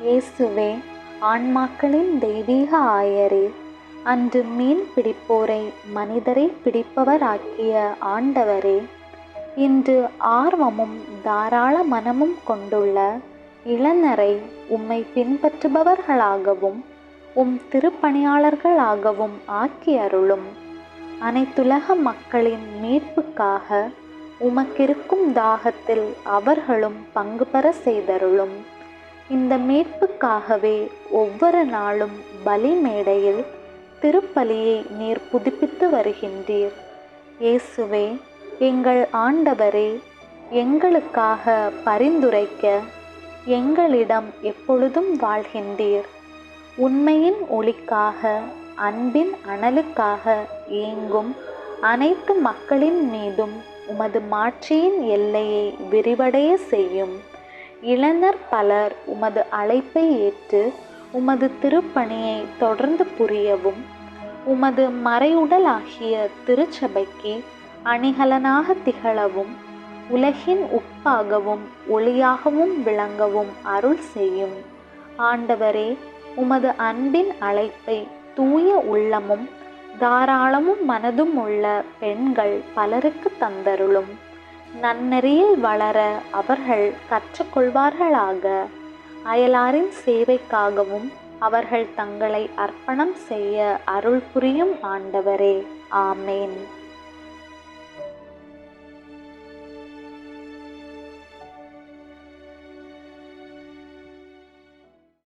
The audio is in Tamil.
இயேசுவே, ஆன்மாக்களின் தெய்வீக ஆயரே, அன்று மீன் பிடிப்போரை மனிதரை பிடிப்பவராக்கிய ஆண்டவரே, இன்று ஆர்வமும் தாராள மனமும் கொண்டுள்ள இளைஞரை உம்மை பின்பற்றுபவர்களாகவும் திருப்பணியாளர்களாகவும் ஆக்கி அருளும். அனைத்துலக மக்களின் மீட்புக்காக உமக்கிருக்கும் தாகத்தில் அவர்களும் பங்கு பெற செய்தருளும். இந்த மீட்புக்காகவே ஒவ்வொரு நாளும் பலி மேடையில் திருப்பலியை நீர் புதுப்பித்து வருகின்றீர். இயேசுவே, எங்கள் ஆண்டவரே, எங்களுக்காக பரிந்துரைக்க எங்களிடம் எப்பொழுதும் வாழ்கின்றீர். உண்மையின் ஒளிக்காக, அன்பின் அனலுக்காக ஏங்கும் அனைத்து மக்களின் மீதும் உமது மாட்சியின் எல்லையை விரிவடைய செய்யும். இளைஞர் பலர் உமது அழைப்பை ஏற்று உமது திருப்பணியை தொடர்ந்து புரியவும், உமது மறையுடலாகிய திருச்சபைக்கு அணிகலனாக திகழவும், உலகின் உப்பாகவும் ஒளியாகவும் விளங்கவும் அருள் செய்யும். ஆண்டவரே, உமது அன்பின் அழைப்பை தூய உள்ளமும் தாராளமும் மனதும் உள்ள பெண்கள் பலருக்கு தந்தருளும். நன்னெறியில் வளர அவர்கள் கற்றுக்கொள்வார்களாக. அயலாரின் சேவைக்காகவும் அவர்கள் தங்களை அர்ப்பணம் செய்ய அருள் புரியும் ஆண்டவரே. ஆமேன்.